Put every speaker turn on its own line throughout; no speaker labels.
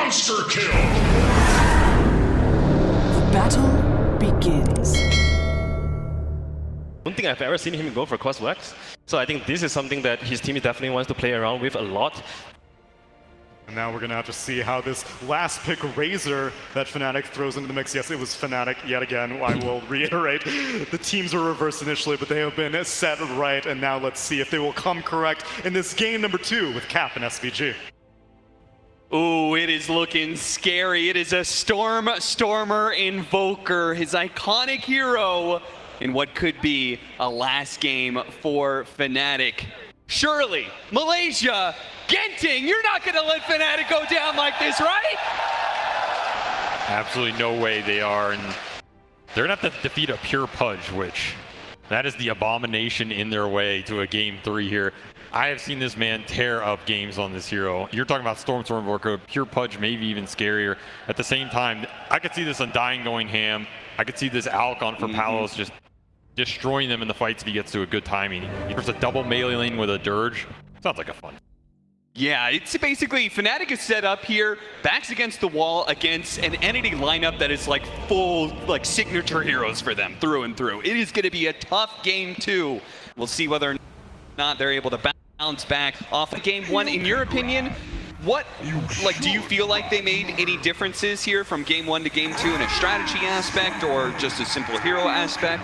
Monster kill!
Battle begins.
I don't think I've ever seen him go for crosswalks. So I think this is something that his team definitely wants to play around with a lot.
And now we're going to have to see how this last pick Razor that Fnatic throws into the mix. Yes, it was Fnatic yet again. I will reiterate, the teams were reversed initially, but they have been set right. And now let's see if they will come correct in this game number 2 with Cap and SVG.
Ooh, it is looking scary. It is a Stormer Invoker, his iconic hero in what could be a last game for Fnatic. Surely, Malaysia, Genting, you're not going to let Fnatic go down like this, right?
Absolutely no way they are, and they're going to have to defeat a Pure Pudge, which that is the abomination in their way to a game 3 here. I have seen this man tear up games on this hero. You're talking about Stormworker, Pure Pudge, maybe even scarier. At the same time, I could see this Undying going ham. I could see this Alcon for Palos just destroying them in the fights if he gets to a good timing. He puts a double melee lane with a Dirge. Sounds like a fun.
Yeah, it's basically Fnatic is set up here, backs against the wall against an entity lineup that is like full, like signature heroes for them through and through. It is going to be a tough game 2. We'll see whether or not they're able to bounce back off of game 1. In your opinion, do you feel like they made any differences here from game 1 to game 2 in a strategy aspect or just a simple hero aspect?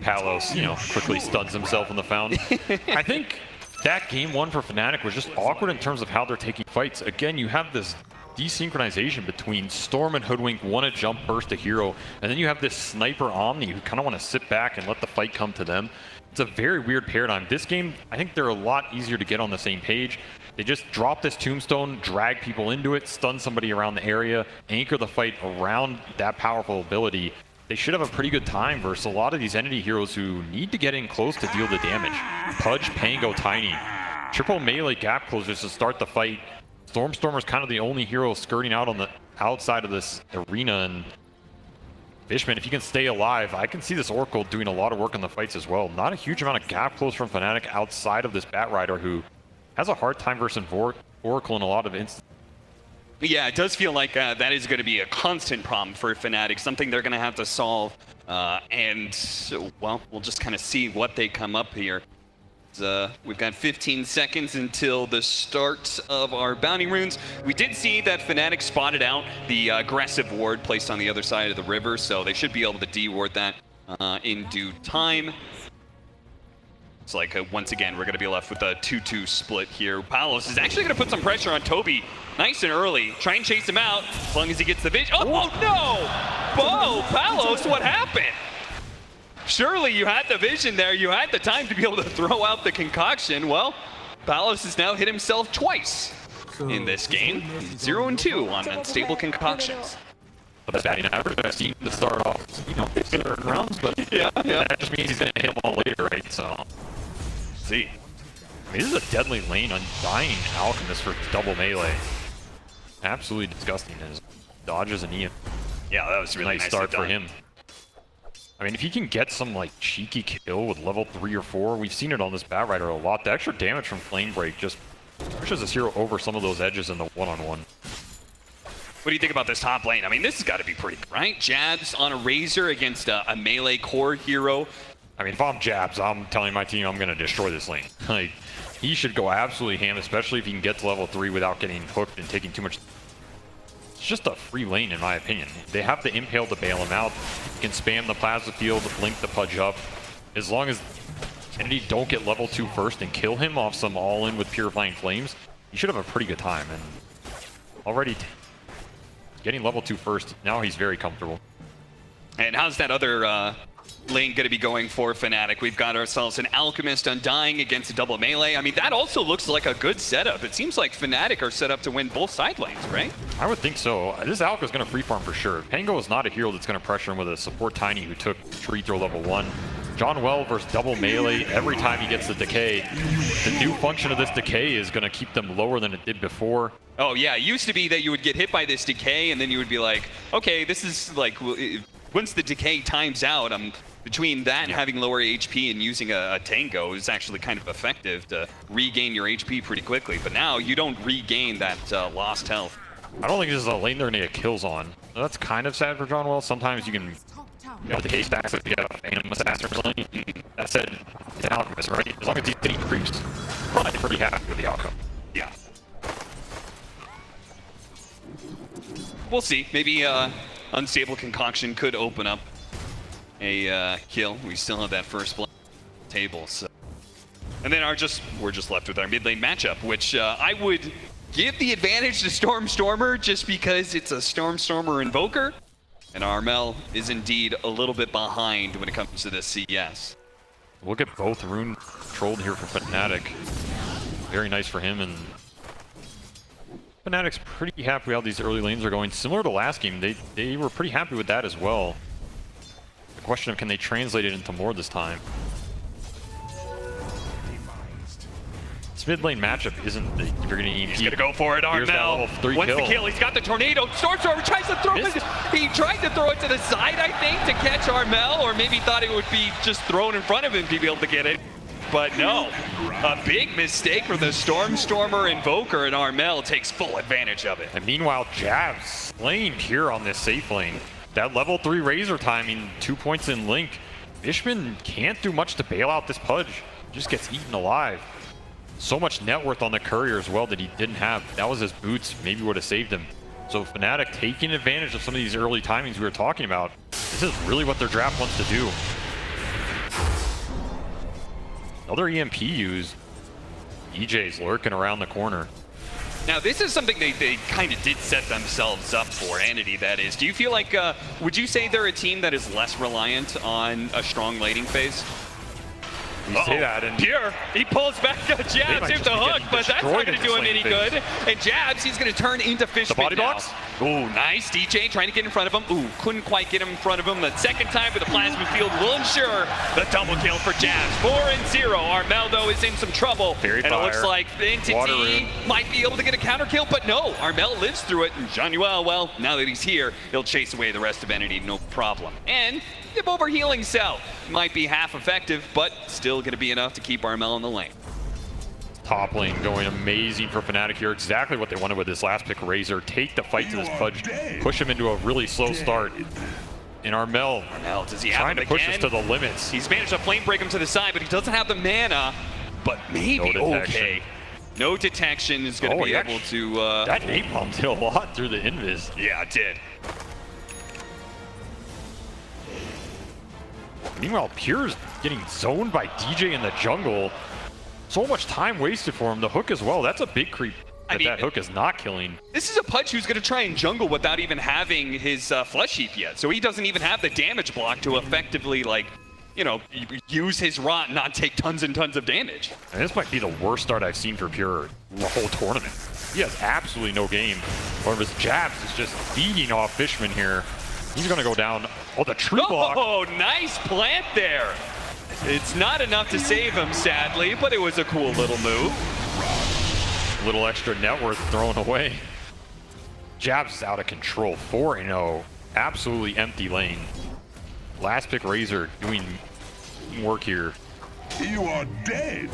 Palos, quickly stuns himself in the fountain. I think that game 1 for Fnatic was just awkward in terms of how they're taking fights. Again, you have this desynchronization between Storm and Hoodwink, want to jump burst a hero, and then you have this Sniper Omni who kind of want to sit back and let the fight come to them. It's a very weird paradigm. This game, I think they're a lot easier to get on the same page. They just drop this tombstone, drag people into it, stun somebody around the area, anchor the fight around that powerful ability. They should have a pretty good time versus a lot of these entity heroes who need to get in close to deal the damage. Pudge, Pango, Tiny. Triple melee gap closers to start the fight. Stormer's kind of the only hero skirting out on the outside of this arena, and Fishman, if he can stay alive, I can see this Oracle doing a lot of work in the fights as well. Not a huge amount of gap close from Fnatic outside of this Batrider who has a hard time versus Oracle in a lot of instances.
Yeah, it does feel like that is going to be a constant problem for Fnatic, something they're going to have to solve. Well, we'll just kind of see what they come up here. We've got 15 seconds until the start of our bounty runes. We did see that Fnatic spotted out the aggressive ward placed on the other side of the river, so they should be able to de-ward that in due time. It's like, once again, we're going to be left with a 2-2 split here. Palos is actually going to put some pressure on Toby nice and early. Try and chase him out as long as he gets the vision. Oh no! Palos, what happened? Surely you had the vision there. You had the time to be able to throw out the concoction. Well, Palos has now hit himself twice in this game. 0-2 on unstable concoctions.
The best batting average I've seen to start off, 6 rounds, but that just means he's going to hit them all later, right? So, let's see. I mean, this is a deadly lane, Undying Alchemist for double melee. Absolutely disgusting. His dodges and Ian.
Yeah, that was really
nice start for him. I mean, if he can get some like cheeky kill with level 3 or 4, we've seen it on this Batrider a lot. The extra damage from Flame Break just pushes this hero over some of those edges in the one-on-one.
What do you think about this top lane? I mean, this has got to be pretty good, right? Jabs on a Razor against a melee core hero.
I mean, if I'm Jabs, I'm telling my team I'm going to destroy this lane. Like, he should go absolutely ham, especially if he can get to level 3 without getting hooked and taking too much. It's just a free lane, in my opinion. They have the Impale to bail him out. You can spam the Plasma Field, blink the Pudge up. As long as Entity don't get level 2 first and kill him off some all-in with Purifying Flames, you should have a pretty good time. And already getting level 2 first, now he's very comfortable.
And how's that other lane going to be going for Fnatic? We've got ourselves an Alchemist Undying against a double melee. I mean, that also looks like a good setup. It seems like Fnatic are set up to win both side lanes, right?
I would think so. This Alka is going to free farm for sure. Pango is not a hero that's going to pressure him with a support Tiny who took Tree Throw level 1. John Well versus double melee, every time he gets the decay. The new function of this decay is going to keep them lower than it did before.
Oh yeah, it used to be that you would get hit by this decay and then you would be like, okay, this is like, once the decay times out, between that and having lower HP and using a Tango is actually kind of effective to regain your HP pretty quickly. But now you don't regain that lost health.
I don't think this is a lane they're gonna get kills on. That's kind of sad for John Wells. Sometimes you can get the case stacks if you get a Phantom Assassin or something. That said, it's an Alchemist, right? As long as he's getting creeps, probably pretty happy with the outcome.
Yeah. We'll see. Maybe Unstable Concoction could open up a kill. We still have that first blood table, so. And then we're just left with our mid lane matchup, which I would give the advantage to Stormer just because it's a Stormer Invoker. And Armel is indeed a little bit behind when it comes to this CS.
Look at both rune trolled here for Fnatic. Very nice for him, and Fnatic's pretty happy how these early lanes are going. Similar to last game, they were pretty happy with that as well. The question of can they translate it into more this time? This mid lane matchup isn't the you're gonna EMP.
He's gonna go for it, Armel. Wants the kill. He's got the tornado. Stormer tries to throw it. He tried to throw it to the side, I think, to catch Armel, or maybe thought it would be just thrown in front of him to be able to get it. But no, a big mistake for the Stormer Invoker, and Armel takes full advantage of it.
And meanwhile, Jabs slain here on this safe lane. That level 3 Razor timing, 2 points in Link. Fishman can't do much to bail out this Pudge. Just gets eaten alive. So much net worth on the Courier as well that he didn't have. That was his boots, maybe would have saved him. So Fnatic taking advantage of some of these early timings we were talking about. This is really what their draft wants to do. Another EMP used. EJ's lurking around the corner.
Now this is something they kind of did set themselves up for, Entity that is. Do you feel like, would you say they're a team that is less reliant on a strong laning phase?
You say that, and
Pure, he pulls back Jabs into the hook, but that's not going to do him any good. And Jabs, he's going to turn into Fishman.
The body box?
Ooh, nice. DJ trying to get in front of him. Ooh, couldn't quite get him in front of him. The second time with the plasma field will ensure the double kill for Jabs. 4-0. Armel, though, is in some trouble.
Fairy
and
fire.
It looks like the Entity might be able to get a counter kill, but no, Armel lives through it. And Januel, well, now that he's here, he'll chase away the rest of Entity, no problem. And the overhealing cell might be half effective, but still going to be enough to keep Armel in the lane.
Top lane going amazing for Fnatic here. Exactly what they wanted with this last pick, Razor. Take the fight to this Pudge, push him into a really slow start. And Armel
does he have
trying to push us to the limits.
He's managed to flame break him to the side, but he doesn't have the mana. But maybe okay. No detection is going to be able to.
That napalm did a lot through the invis.
Yeah, it did.
Meanwhile, Pure's getting zoned by DJ in the jungle. So much time wasted for him. The hook as well. That's a big creep that hook is not killing.
This is a Pudge who's going to try and jungle without even having his flesh heap yet. So he doesn't even have the damage block to effectively, like, you know, use his rot and not take tons and tons of damage.
And this might be the worst start I've seen for Pure the whole tournament. He has absolutely no game. One of his jabs is just feeding off Fishman here. He's going to go down. Oh, the tree block.
Oh, nice plant there. It's not enough to save him, sadly, but it was a cool little move.
A little extra net worth thrown away. Jabs is out of control. 4-0. Absolutely empty lane. Last pick Razor doing work here.
You are dead.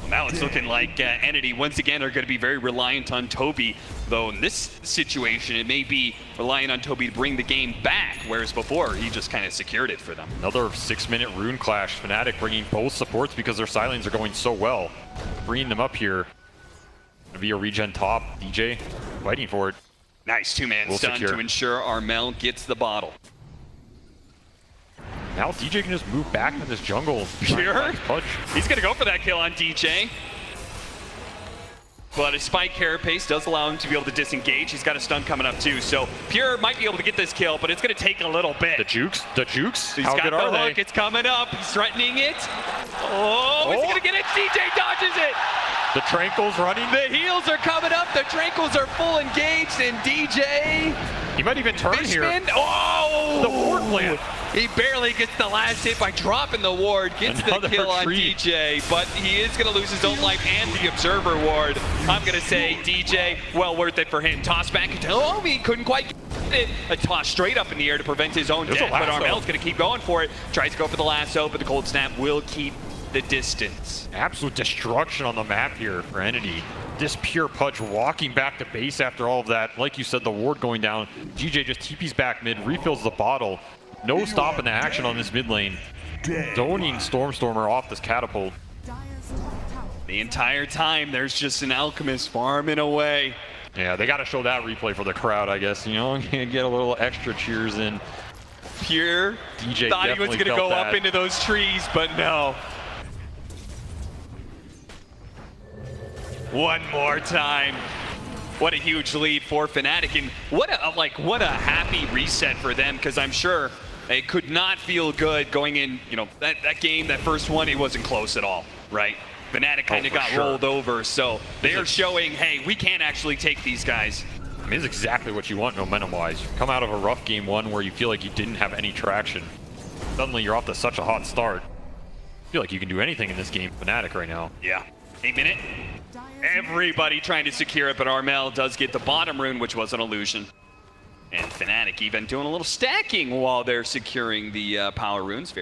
Now it's looking like Entity once again are going to be very reliant on Toby, though in this situation it may be relying on Toby to bring the game back, whereas before he just kind of secured it for them.
Another 6-minute rune clash. Fnatic bringing both supports because their side lanes are going so well. Bringing them up here. Gonna be a regen top. DJ fighting for it.
Nice two-man stun to ensure Armel gets the bottle.
Now DJ can just move back into this jungle.
Pure? He's going to go for that kill on DJ. But his spike carapace does allow him to be able to disengage. He's got a stun coming up too, so Pure might be able to get this kill, but it's going to take a little bit.
The jukes?
He's got the hook. It's coming up. He's threatening it. Oh, is he going to get it? DJ dodges it.
The Tranquil's running.
The heals are coming up. The Tranquils are full engaged, and DJ.
He might even turn
Fishman.
here.
Oh!
The ward plant.
He barely gets the last hit by dropping the ward. Gets the kill on DJ, but he is going to lose his own life and the Observer ward. I'm going to say DJ, well worth it for him. Toss back into he couldn't quite get it. A toss straight up in the air to prevent his own death, but Armel's going to keep going for it. Tries to go for the lasso, but the cold snap will keep the distance.
Absolute destruction on the map here for Entity. this pure Pudge walking back to base after all of that. Like you said, the ward going down. GJ just TPs back mid, refills the bottle. No stopping the action on this mid lane. Zoning Stormer off this catapult.
The entire time, there's just an Alchemist farming away.
Yeah, they got to show that replay for the crowd, I guess. You know, get a little extra cheers in.
Pure
DJ
thought he was going to go up into those trees, but no. One more time. What a huge lead for Fnatic, and what a happy reset for them, because I'm sure it could not feel good going in, you know, that game, that first one, it wasn't close at all, right? Fnatic kind of got rolled over, so they are showing, hey, we can actually take these guys.
I mean, it's exactly what you want momentum-wise. You come out of a rough game one where you feel like you didn't have any traction. Suddenly you're off to such a hot start. I feel like you can do anything in this game, Fnatic, right now.
Yeah. 8 minute. Everybody trying to secure it, but Armel does get the bottom rune, which was an illusion. And Fnatic even doing a little stacking while they're securing the power runes.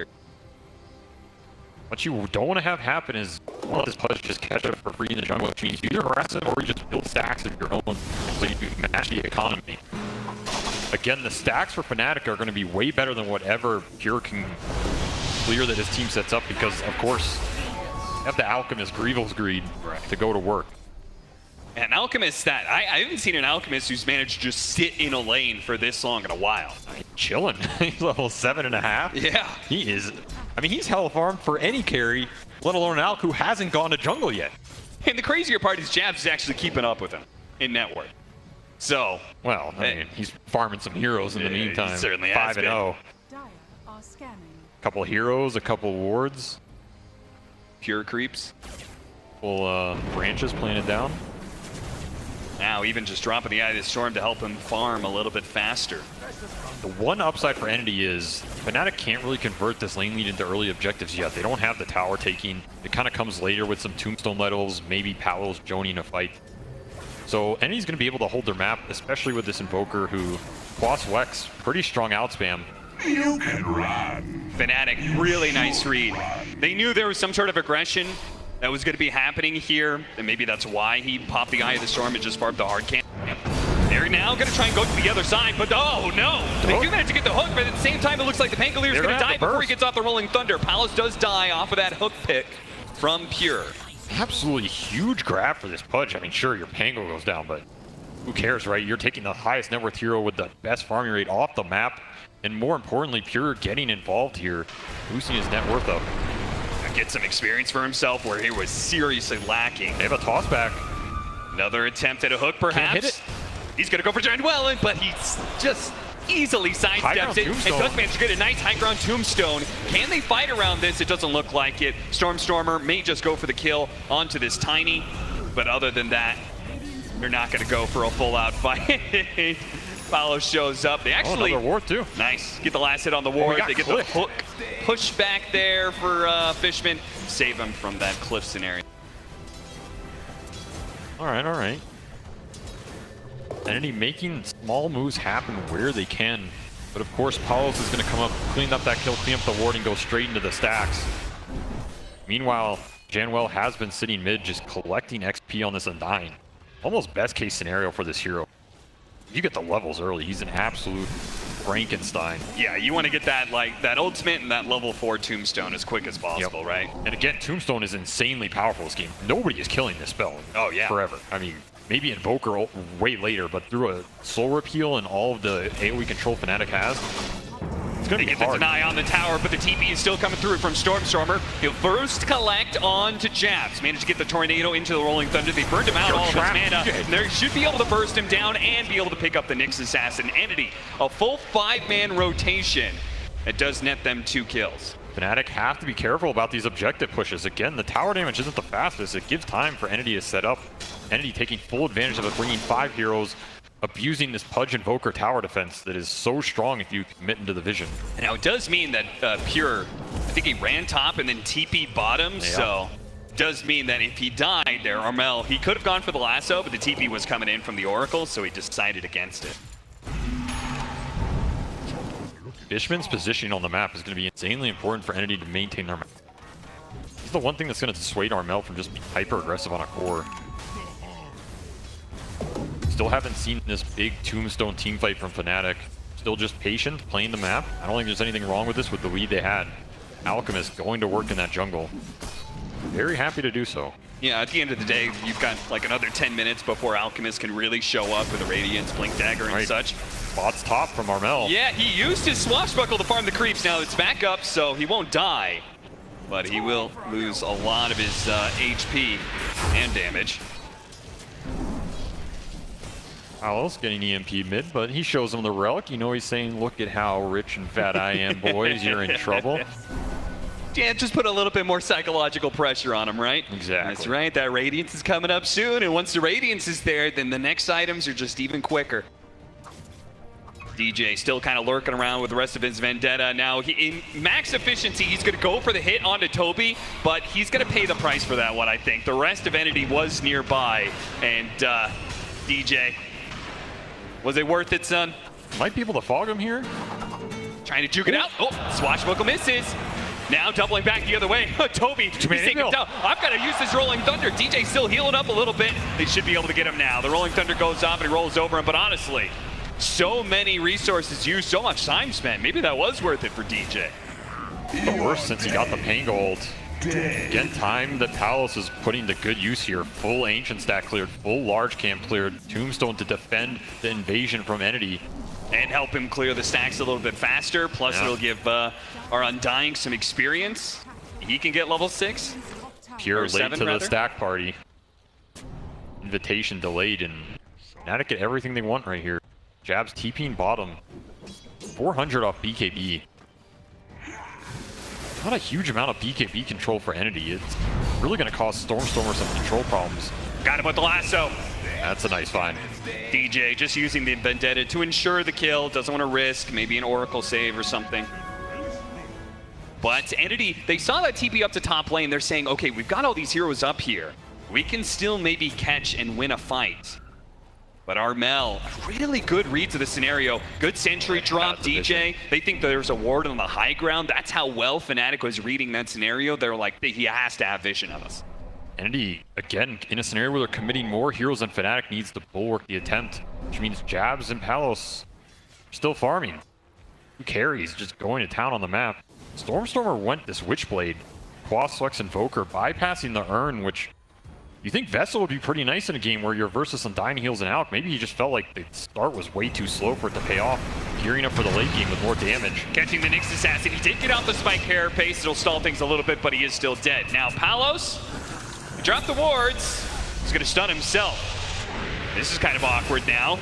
What you don't want to have happen is this Pudge just catch up for free in the jungle, which means you're aggressive or you just build stacks of your own so you can match the economy. Again, the stacks for Fnatic are going to be way better than whatever Pure can clear that his team sets up, because, of course, you have the Alchemist Grievel's Greed to go to work.
An Alchemist that I haven't seen an Alchemist who's managed to just sit in a lane for this long in a while.
Chilling. He's level 7.5.
Yeah.
He is. I mean, he's hell farmed for any carry, let alone an Alk who hasn't gone to jungle yet.
And the crazier part is Jabs is actually keeping up with him in net worth. So.
Well, I mean, he's farming some heroes in the meantime.
He certainly has
5-0. Couple heroes, a couple wards.
Pure creeps.
Couple branches planted down.
Now even just dropping the Eye of the Storm to help him farm a little bit faster.
The one upside for Entity is Fnatic can't really convert this lane lead into early objectives yet. They don't have the tower taking. It kind of comes later with some tombstone levels, maybe Palos joining a fight. So Entity's going to be able to hold their map, especially with this Invoker who Quas Wex, pretty strong outspam.
You can run.
Fnatic, really nice read. They knew there was some sort of aggression that was going to be happening here, and maybe that's why he popped the Eye of the Storm and just farmed the hard camp. They're now going to try and go to the other side, but oh no! They do manage to get the hook, but at the same time it looks like the Pangolier is going to die before he gets off the Rolling Thunder. Palos does die off of that hook pick from Pure.
Absolutely huge grab for this Pudge. I mean, sure, your Pango goes down, but who cares, right? You're taking the highest net worth hero with the best farming rate off the map, and more importantly, Pure getting involved here, boosting his net worth up.
Get some experience for himself where he was seriously lacking.
They have a toss back.
Another attempt at a hook, perhaps.
Can't hit it.
He's going to go for Giant Well, but he's just easily sidesteps it and does manage to get a nice high ground tombstone. Can they fight around this? It doesn't look like it. Stormer may just go for the kill onto this Tiny, but other than that, they're not going to go for a full-out fight. Palos shows up. They actually
another ward too.
Nice. Get the last hit on the ward. They get the hook push back there for Fishman. Save him from that cliff scenario.
All right, all right. Entity making small moves happen where they can. But of course, Palos is going to come up, clean up that kill, clean up the ward, and go straight into the stacks. Meanwhile, Janwell has been sitting mid, just collecting XP on this Undying. Almost best case scenario for this hero. You get the levels early, he's an absolute Frankenstein.
Yeah, you want to get that that ultimate and that level 4 tombstone as quick as possible, right?
And again, tombstone is insanely powerful this game. Nobody is killing this spell.
Oh yeah,
forever. I mean, maybe Invoker way later, but through a soul repeal and all of the AoE control Fnatic has, it's going to be hard.
They get the deny on the tower, but the TP is still coming through from Stormer. He'll first collect on to Jabs. Managed to get the Tornado into the Rolling Thunder. They burned him out all of his mana. They should be able to burst him down and be able to pick up the Nyx Assassin. Entity, a full 5-man rotation. It does net them 2 kills.
Fnatic have to be careful about these objective pushes. Again, the tower damage isn't the fastest. It gives time for Entity to set up. Entity taking full advantage of it, bringing 5 heroes, abusing this Pudge Invoker tower defense that is so strong if you commit into the vision.
Now it does mean that Pure, I think he ran top and then TP'd bottom, so does mean that if he died there, Armel, he could have gone for the lasso, but the TP was coming in from the Oracle, so he decided against it.
Fishman's positioning on the map is going to be insanely important for Entity to maintain their map. It's the one thing that's going to dissuade Armel from just being hyper-aggressive on a core. Still haven't seen this big Tombstone team fight from Fnatic. Still just patient, playing the map. I don't think there's anything wrong with this with the lead they had. Alchemist going to work in that jungle. Very happy to do so.
Yeah, at the end of the day, you've got like another 10 minutes before Alchemist can really show up with a Radiance, Blink Dagger, and such.
Bots top from Armel.
Yeah, he used his Swashbuckle to farm the creeps. Now it's back up, so he won't die. But he will lose a lot of his HP and damage.
Palos getting EMP mid, but he shows him the relic. You know he's saying, look at how rich and fat I am, boys. You're in trouble.
Yeah, just put a little bit more psychological pressure on him, right?
Exactly.
That's right. That Radiance is coming up soon, and once the Radiance is there, then the next items are just even quicker. DJ still kind of lurking around with the rest of his Vendetta. Now, in max efficiency, he's going to go for the hit onto Toby, but he's going to pay the price for that one, I think. The rest of Entity was nearby, and DJ, was it worth it, son?
Might be able to fog him here.
Trying to juke it out. Oh, Swashbuckle misses. Now doubling back the other way. Toby, he's taking him down. I've got to use this Rolling Thunder. DJ still healing up a little bit. They should be able to get him now. The Rolling Thunder goes off and he rolls over him, but honestly, so many resources used, so much time spent. Maybe that was worth it for DJ.
The worst since he got the Pango ult. Again, time that Palos is putting to good use here. Full Ancient stack cleared, full large camp cleared, Tombstone to defend the invasion from Entity.
And help him clear the stacks a little bit faster, plus it'll give our Undying some experience. He can get level 6.
Pure late
7,
to
rather.
the stack party. Invitation delayed, and Fnatic get everything they want right here. Jabs TPing bottom. 400 off BKB. Not a huge amount of BKB control for Entity. It's really going to cause Stormstormer some control problems.
Got him with the lasso.
That's a nice find.
DJ just using the Vendetta to ensure the kill. Doesn't want to risk maybe an Oracle save or something. But Entity, they saw that TP up to top lane. They're saying, okay, we've got all these heroes up here. We can still maybe catch and win a fight. But Armel, really good reads of the scenario. Good sentry drop, DJ. They think there's a ward on the high ground. That's how well Fnatic was reading that scenario. They're like, he has to have vision of us.
Entity, again, in a scenario where they're committing more heroes than Fnatic needs to bulwark the attempt, which means Jabs and Palos are still farming. Who carries? Just going to town on the map. Stormstormer went this Witchblade, Quasflex Invoker, bypassing the Urn, which you think Vessel would be pretty nice in a game where you're versus Undying heals and Alk. Maybe he just felt like the start was way too slow for it to pay off. Gearing up for the late game with more damage.
Catching the Nyx Assassin. He did get out the Spike Carapace. It'll stall things a little bit, but he is still dead. Now Palos, he dropped the wards. He's going to stun himself. This is kind of awkward now.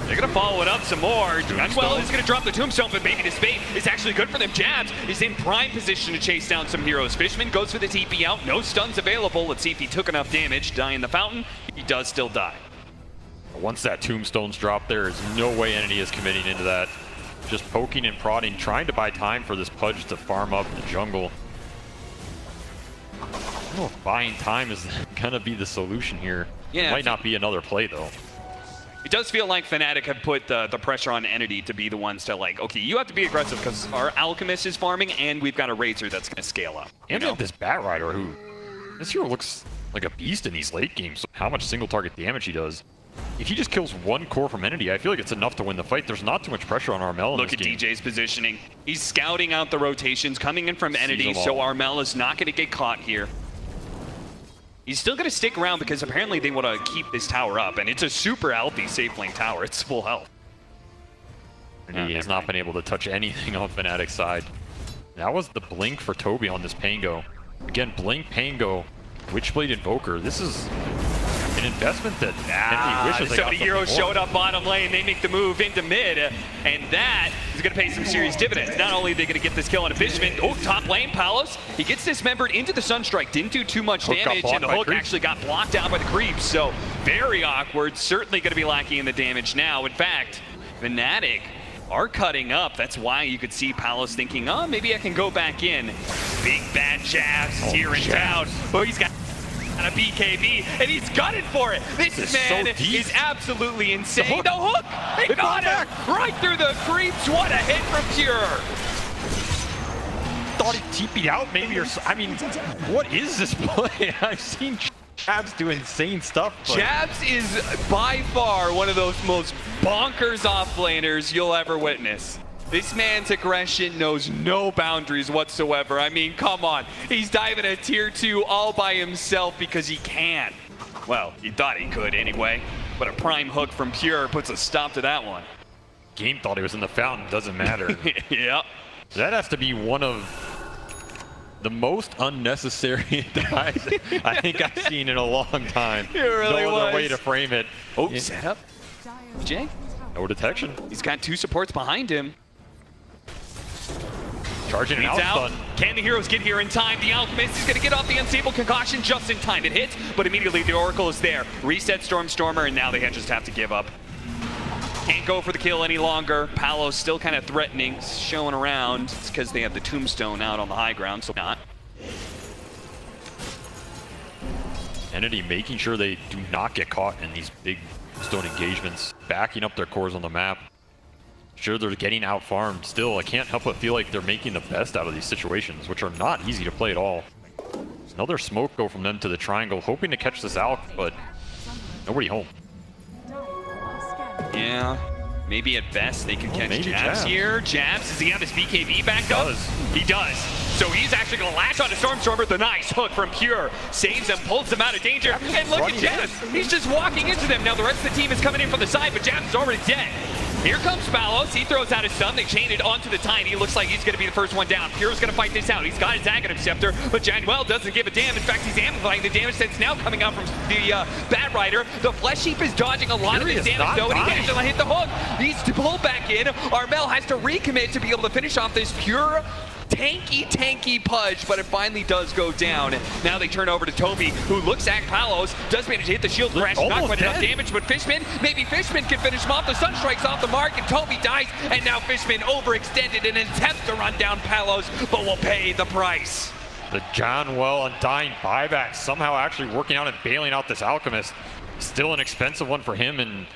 They're going to follow it up some more. As well, he's going to drop the Tombstone, but maybe this bait is actually good for them. Jabs is in prime position to chase down some heroes. Fishman goes for the TP out. No stuns available. Let's see if he took enough damage. Die in the fountain. He does still die.
Once that Tombstone's dropped, there is no way Entity is committing into that. Just poking and prodding, trying to buy time for this Pudge to farm up the jungle. I don't know if buying time is going to be the solution here.
Yeah,
it might not be another play, though.
It does feel like Fnatic have put the pressure on Entity to be the ones to like, okay, you have to be aggressive because our Alchemist is farming and we've got a Razor that's going to scale up.
And we have this Bat Rider who, this hero looks like a beast in these late games. How much single target damage he does. If he just kills one core from Entity, I feel like it's enough to win the fight. There's not too much pressure on Armel in
Look
this
at
game.
DJ's positioning. He's scouting out the rotations coming in from Entity, so Armel is not going to get caught here. He's still going to stick around because apparently they want to keep this tower up, and it's a super healthy safe lane tower. It's full health.
And he has not been able to touch anything on Fnatic's side. That was the blink for Toby on this Pango. Again, blink, Pango, Witchblade, Invoker. This is an investment that Entity wishes they got.
So many heroes showed up bottom lane. They make the move into mid, and that is going to pay some serious dividends. Not only are they going to get this kill on a Fishman, oh, top lane, Palos. He gets dismembered into the Sunstrike. Didn't do too much damage, and the hook actually got blocked out by the creeps. So very awkward. Certainly going to be lacking in the damage now. In fact, Fnatic are cutting up. That's why you could see Palos thinking, oh, maybe I can go back in. Big bad Jabs here in town. Oh, he's got a BKB, and he's gunning for it. This man is absolutely insane. The hook! They got him! Right through the creeps. What a hit from Pure!
Thought he TP'd out maybe, or I mean, what is this play? I've seen Jabs do insane stuff. But
Jabs is by far one of those most bonkers offlaners you'll ever witness. This man's aggression knows no boundaries whatsoever. I mean, come on. He's diving a tier 2 all by himself because he can. Well, he thought he could anyway. But a prime hook from Pure puts a stop to that one.
Game thought he was in the fountain, doesn't matter.
Yep.
That has to be one of the most unnecessary dives I think I've seen in a long time.
It really
no
was.
other way to frame it.
Oh, setup. Jay?
No detection.
He's got 2 supports behind him.
Charging an
He's out.
outstun.
Can the heroes get here in time? The Alchemist is going to get off the Unstable Concoction just in time. It hits, but immediately the Oracle is there. Reset Stormer, and now they just have to give up. Can't go for the kill any longer. Palos still kind of threatening, showing around. It's because they have the Tombstone out on the high ground, so not.
Entity making sure they do not get caught in these big stone engagements, backing up their cores on the map. Sure, they're getting out farmed. Still, I can't help but feel like they're making the best out of these situations, which are not easy to play at all. Another smoke go from them to the triangle, hoping to catch this out, but nobody home.
Yeah, maybe at best they can catch
maybe
Jabs here. Jabs, does he have his BKB back up? He does. So he's actually going to latch onto Stormstormer. The nice hook from Pure saves him, pulls him out of danger. And look at Jabs. He's just walking into them. Now the rest of the team is coming in from the side, but Jabs is already dead. Here comes Palos. He throws out his stun. They chain it onto the Tiny. Looks like he's going to be the first one down. Pure's going to fight this out. He's got his Aghanim Scepter, but Januel doesn't give a damn. In fact, he's amplifying the damage that's now coming out from the Bat Rider. The Flesh Heap is dodging a lot of his damage, though, and he managed to hit the hook. He's to pull back in. Armel has to recommit to be able to finish off this Pure tanky pudge, but it finally does go down. Now they turn over to Toby, who looks at Palos, does manage to hit the shield crash, not quite enough damage, but Fishman, maybe Fishman can finish him off. The sun strikes off the mark, and Toby dies, and now Fishman overextended in an attempt to run down Palos, but will pay the price.
The Johnwell Undying buyback somehow actually working out and bailing out this Alchemist. Still an expensive one for him, and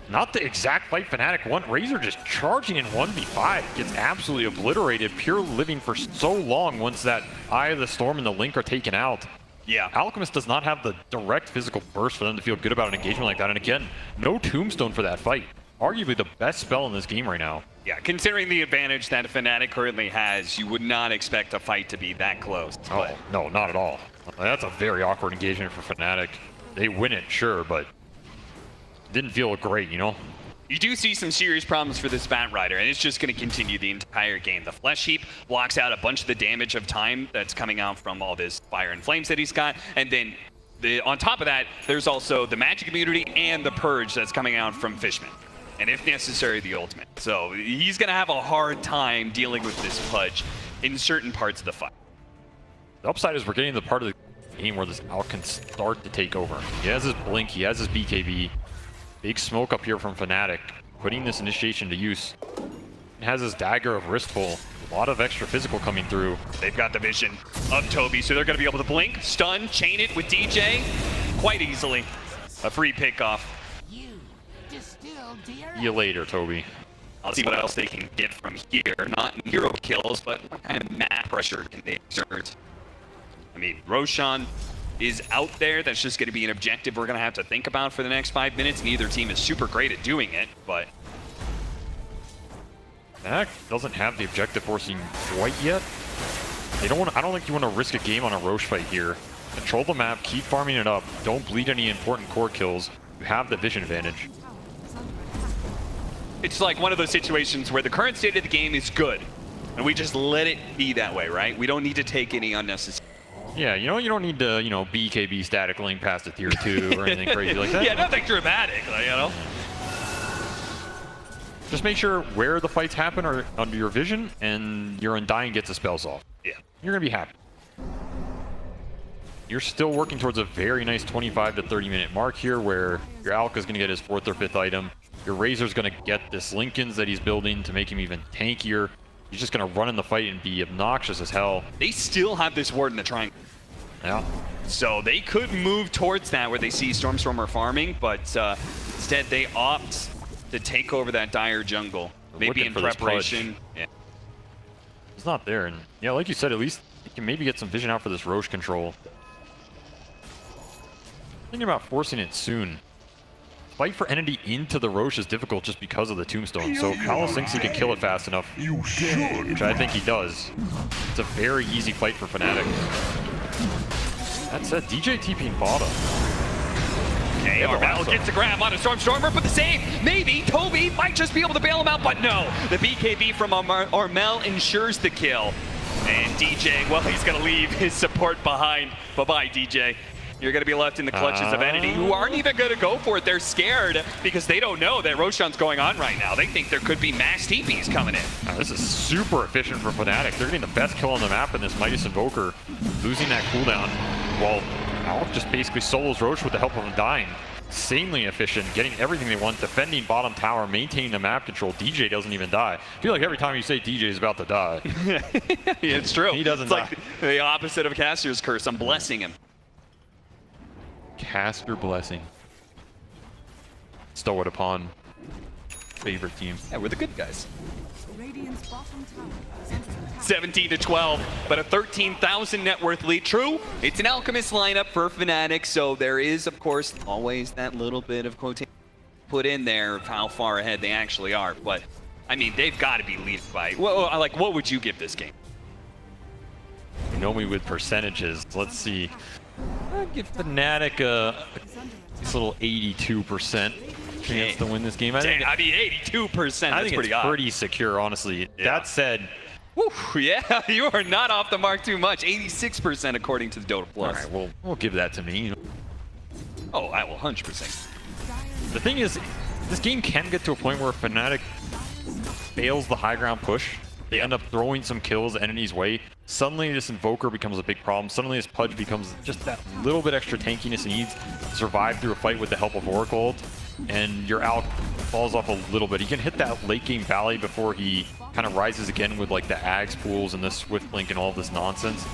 not the exact fight Fnatic want. Razor just charging in 1v5. Gets absolutely obliterated. Pure living for so long once that Eye of the Storm and the Link are taken out.
Yeah.
Alchemist does not have the direct physical burst for them to feel good about an engagement like that. And again, no Tombstone for that fight. Arguably the best spell in this game right now.
Yeah, considering the advantage that Fnatic currently has, you would not expect a fight to be that close.
Oh, no, not at all. That's a very awkward engagement for Fnatic. They win it, sure, but didn't feel great, you know?
You do see some serious problems for this Bat Rider, and it's just going to continue the entire game. The Flesh Heap blocks out a bunch of the damage of time that's coming out from all this fire and flames that he's got, and then on top of that, there's also the magic immunity and the purge that's coming out from Fishman, and if necessary, the ultimate. So he's going to have a hard time dealing with this pudge in certain parts of the fight.
The upside is we're getting to the part of the game where this Alch can start to take over. He has his Blink, he has his BKB. Big smoke up here from Fnatic, putting this initiation to use. He has his Dagger of Wristful. A lot of extra physical coming through.
They've got the vision of Toby, so they're going to be able to blink, stun, chain it with DJ quite easily. A free pickoff.
See you later, Toby.
I'll see what else they can get from here. Not hero kills, but what kind of map pressure can they exert? I mean, Roshan is out there. That's just going to be an objective we're going to have to think about for the next 5 minutes. Neither team is super great at doing it, but
Fnatic doesn't have the objective forcing quite yet. They don't want. I don't think you want to risk a game on a Roche fight here. Control the map, keep farming it up. Don't bleed any important core kills. You have the vision advantage.
it's like one of those situations where the current state of the game is good, and we just let it be that way, right? We don't need to take any unnecessary.
Yeah, you know, you don't need to, BKB static link past a tier 2 or anything crazy like that.
Yeah, nothing dramatic,
Just make sure where the fights happen are under your vision, and your Undying gets the spells off.
Yeah.
You're going to be happy. You're still working towards a very nice 25 to 30 minute mark here, where your Alka is going to get his 4th or 5th item. Your Razor's going to get this Linken's that he's building to make him even tankier. He's just going to run in the fight and be obnoxious as hell.
They still have this ward in the triangle.
Yeah.
So they could move towards that where they see Stormstormer farming, but instead they opt to take over that dire jungle. Maybe in preparation. Yeah.
It's not there, and yeah, like you said, at least you can maybe get some vision out for this Roche control. Thinking about forcing it soon. Fight for Entity into the Roche is difficult just because of the Tombstone. So Palos thinks he can kill it fast enough,
You should.
which I think he does. It's a very easy fight for Fnatic. That said, DJ TPing bottom.
Okay, Armel gets a grab on a Stormer, but the save, maybe Toby might just be able to bail him out, but no. The BKB from Armel ensures the kill. And DJ, well, he's gonna leave his support behind. Bye-bye, DJ. You're gonna be left in the clutches of Entity, who aren't even gonna go for it. They're scared because they don't know that Roshan's going on right now. They think there could be mass TPs coming in.
This is super efficient for Fnatic. They're getting the best kill on the map in this Midas Invoker, losing that cooldown, while Alk just basically solos Roche with the help of Undying. Insanely efficient, getting everything they want, defending bottom tower, maintaining the map control. DJ doesn't even die. I feel like every time you say DJ is about to die.
Yeah, it's true.
He doesn't
It's like the opposite of Caster's curse. I'm blessing him.
Cast your blessing. Stow it upon favorite team.
Yeah, we're the good guys.
Radiant's bottom tower is under attack.
17 to 12, but a 13,000 net worth lead. True, it's an Alchemist lineup for Fnatic, so there is, of course, always that little bit of quotation put in there of how far ahead they actually are. But I mean, they've got to be leading by. Well, like, what would you give this game?
You know me with percentages. Let's see. I'd give Fnatic this little 82% chance to win this game. I think,
I mean, 82%.
I
That's
think
pretty
it's
odd.
pretty secure, honestly.
Yeah.
That said,
Woo, yeah, you are not off the mark too much. 86% according to the Dota
all
Plus.
right, we'll give that to me.
Oh, I will 100%.
The thing is, this game can get to a point where Fnatic fails the high ground push. They end up throwing some kills Entity's way. Suddenly this Invoker becomes a big problem. Suddenly this Pudge becomes just that little bit extra tankiness he needs to survive through a fight with the help of Oracle ult. And your Alk falls off a little bit. He can hit that late game valley before he kind of rises again with like the Ags pools and the Swift Link and all this nonsense.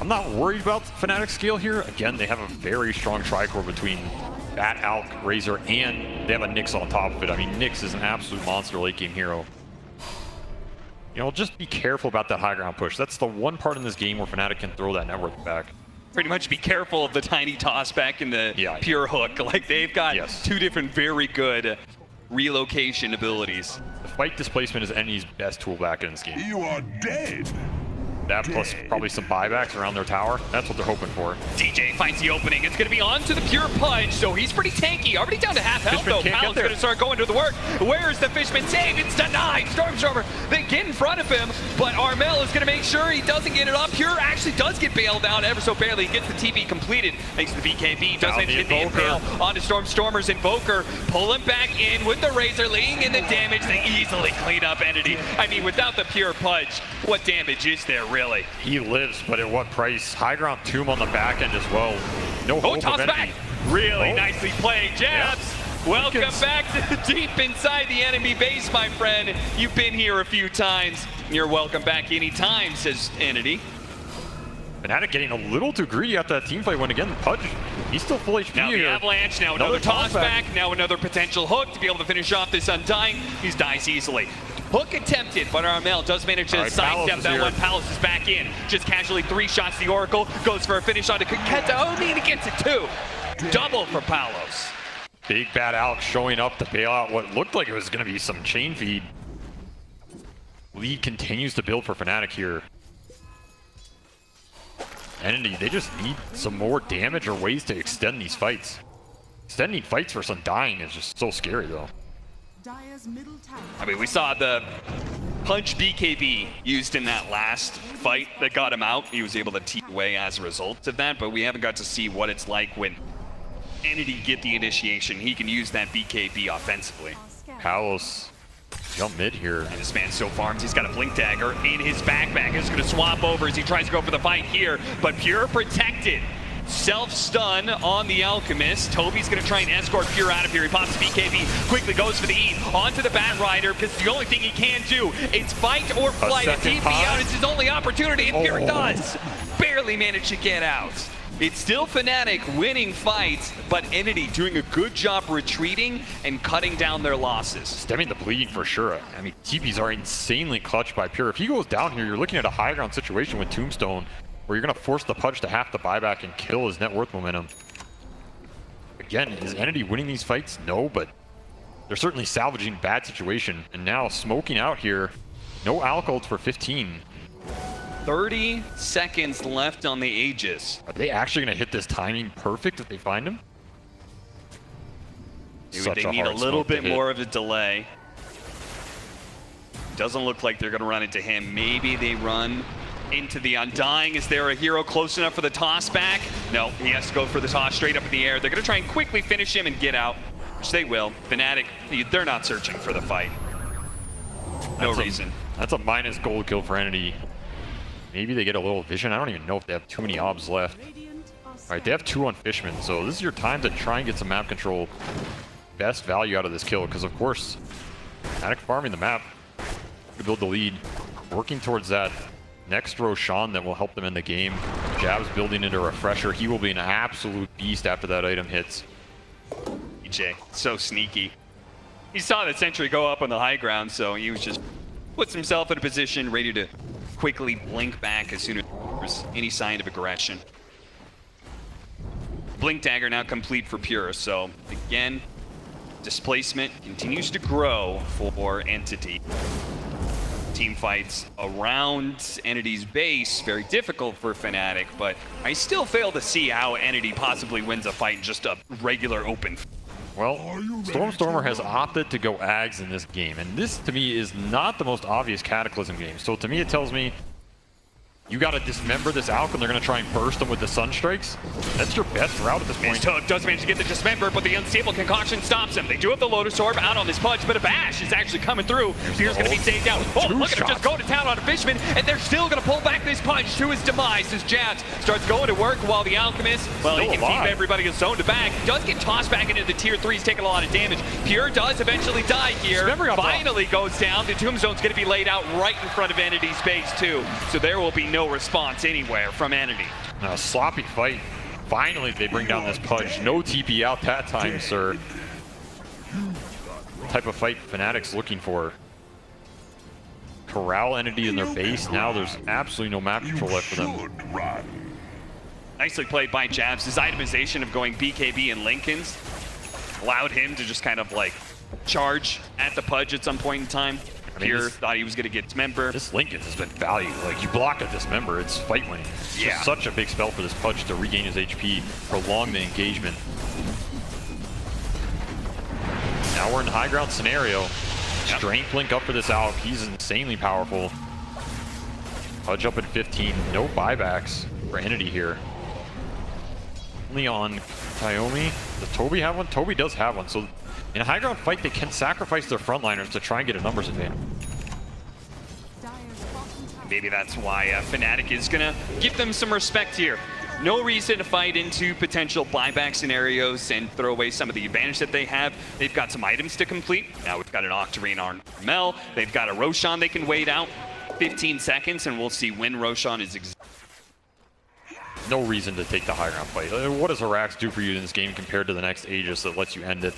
I'm not worried about Fnatic's scale here. Again, they have a very strong tricore between that Alk, Razor, and they have a Nyx on top of it. I mean, Nyx is an absolute monster late game hero. You know, just be careful about that high ground push. That's the one part in this game where Fnatic can throw that network back.
Pretty much be careful of the tiny toss back and the pure hook. Like, they've got two different very good relocation abilities.
The fight displacement is Entity's best tool back in this game.
You are dead.
That plus probably some buybacks around their tower. That's what they're hoping for.
DJ finds the opening. It's going to be on to the pure Pudge, so he's pretty tanky. Already down to half health,
Fishman
though.
can't
Palad's
get there.
going to start going to the work. Where's the Fishman save? It's denied. Stormstormer, they get in front of him, but Armel is going to make sure he doesn't get it up. Pure actually does get bailed out ever so barely. He gets the TP completed thanks to the BKB. Doesn't hit the impale onto Stormstormer's Invoker. Pull him back in with the Razor, laying in the damage. They easily clean up Entity. I mean, without the pure Pudge, what damage is there, really?
He lives, but at what price? High ground tomb on the back end as well. No hope
toss
of
back.
Entity.
Really nicely played. Jabs.
Yeah.
Welcome back to deep inside the enemy base, my friend. You've been here a few times. You're welcome back anytime, says Entity.
Fnatic getting a little too greedy after that team fight win again. Pudge, he's still full HP
Now the
here.
avalanche, now another toss back, now another potential hook to be able to finish off this Undying. He dies easily. Hook attempted, but Armel does manage to sidestep that one. Palos is back in. Just casually 3 shots the Oracle. Goes for a finish on to Kenta. Oh, and he gets it too. Double for Palos.
Big bad Alex showing up to bail out what looked like it was going to be some chain feed. Lead continues to build for Fnatic here. Entity, they just need some more damage or ways to extend these fights. Extending fights for some dying is just so scary though.
Dire's middle tower.
I mean, we saw the punch BKB used in that last fight that got him out. He was able to tee away as a result of that, but we haven't got to see what it's like when Entity get the initiation. He can use that BKB offensively.
Palos jump mid here.
And this man still farms. He's got a blink dagger in his backpack. He's going to swap over as he tries to go for the fight here, but Pure protected. Self-stun on the Alchemist. Toby's going to try and escort Pure out of here. He pops the BKB, quickly goes for the E, onto the Bat Rider, because the only thing he can do is fight or flight. A TP out is his only opportunity, and Pure does. Barely managed to get out. It's still Fnatic winning fights, but Entity doing a good job retreating and cutting down their losses.
Stemming the bleed for sure. I mean, TPs are insanely clutched by Pure. If he goes down here, you're looking at a high ground situation with Tombstone, where you're going to force the Pudge to have to buyback and kill his net worth momentum. again, is Entity winning these fights? No, but they're certainly salvaging bad situation. And now smoking out here. No alcohol for 15.
30 seconds left on the Aegis.
Are they actually going to hit this timing perfect if they find him?
Maybe they need a little bit more of a delay. Doesn't look like they're going to run into him. Maybe they run into the Undying. Is there a hero close enough for the toss back? No, he has to go for the toss straight up in the air. They're going to try and quickly finish him and get out, which they will. Fnatic, they're not searching for the fight. No reason.
That's a minus gold kill for Entity. Maybe they get a little vision. I don't even know if they have too many obs left. All right, they have 2 on Fishman, so this is your time to try and get some map control. Best value out of this kill, because of course, Fnatic farming the map to build the lead, working towards that next Roshan that will help them in the game. Jab's building into Refresher. He will be an absolute beast after that item hits.
EJ, so sneaky. He saw that sentry go up on the high ground, so he was just puts himself in a position ready to quickly blink back as soon as there's any sign of aggression. Blink dagger now complete for Pure, so again, displacement continues to grow for Entity. Team fights around Entity's base, very difficult for Fnatic, but I still fail to see how Entity possibly wins a fight in just a regular open.
Well, Stormstormer has opted to go Ags in this game, and this to me is not the most obvious Cataclysm game. So to me it tells me you got to dismember this Alk and they're going to try and burst them with the Sunstrikes. That's your best route at this point.
Tug does manage to get the dismember, but the unstable concoction stops him. They do have the Lotus Orb out on this Pudge, but a bash is actually coming through. Fear's going to be saved down. Oh, look at him just go to town on a Fishman, and they're still going to pull back this Pudge to his demise as Jabs starts going to work while the Alchemist, well, he can keep everybody zoned back. Does get tossed back into the tier 3s, taking a lot of damage. Pure does eventually die here. Finally goes down. The Tombstone's going to be laid out right in front of Entity's base too, so there will be no response anywhere from Entity.
A sloppy fight. Finally, they bring down this Pudge. No TP out that time, sir. What type of fight Fnatic's looking for. Corral Entity in their base. Now there's absolutely no map control left for them.
Nicely played by Jabs. His itemization of going BKB and Lincolns allowed him to just kind of like charge at the Pudge at some point in time. Pure thought he was going to get dismember.
This Lincoln has been valued. Like, you block a dismember, it's fight winning. It's just such a big spell for this Pudge to regain his HP, prolong the engagement. Now we're in high ground scenario. Strength link up for this Alk. He's insanely powerful. Pudge up at 15. No buybacks for Entity here. Only on Taomi. Does Toby have one? Toby does have one. So in a high ground fight, they can sacrifice their frontliners to try and get a numbers advantage.
Maybe that's why Fnatic is going to give them some respect here. No reason to fight into potential buyback scenarios and throw away some of the advantage that they have. They've got some items to complete. Now we've got an Octarine on Mel. They've got a Roshan they can wait out. 15 seconds, and we'll see when Roshan is
no reason to take the high ground fight. What does Harax do for you in this game compared to the next Aegis that lets you end it?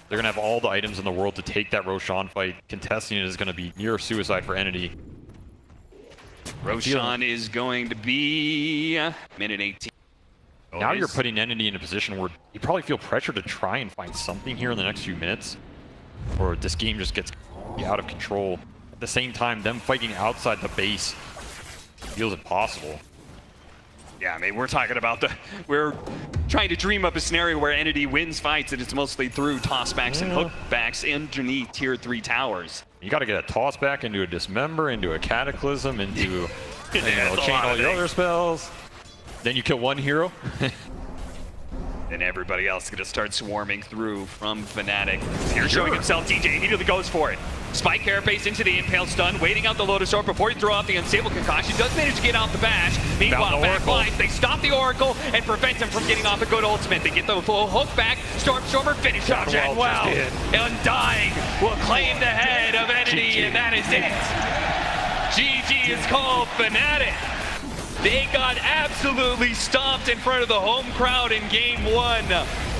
They're going to have all the items in the world to take that Roshan fight. Contesting it is going to be near suicide for Entity.
Roshan is going to be minute 18.
Now you're putting Entity in a position where you probably feel pressure to try and find something here in the next few minutes, or this game just gets out of control. At the same time, them fighting outside the base feels impossible.
Yeah, I mean, we're talking about we're trying to dream up a scenario where Entity wins fights, and it's mostly through tossbacks and hookbacks underneath tier 3 towers.
You got to get a tossback into a dismember, into a cataclysm, into chain all your other spells. Then you kill one hero.
And everybody else is going to start swarming through from Fnatic. Here showing himself, DJ immediately goes for it. Spike Carapace into the Impale stun, waiting out the Lotus Orb before he throw out the Unstable Concoction. Does manage to get out the bash. Meanwhile, back lines, they stop the Oracle and prevent him from getting off a good ultimate. They get the full hook back. Stormstormer finish up Jet well. Undying will claim the head of Entity, and that is it. GG is called Fnatic. They got absolutely stomped in front of the home crowd in game 1,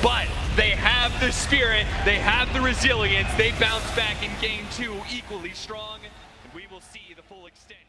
but they have the spirit, they have the resilience, they bounce back in game 2 equally strong, and we will see the full extent.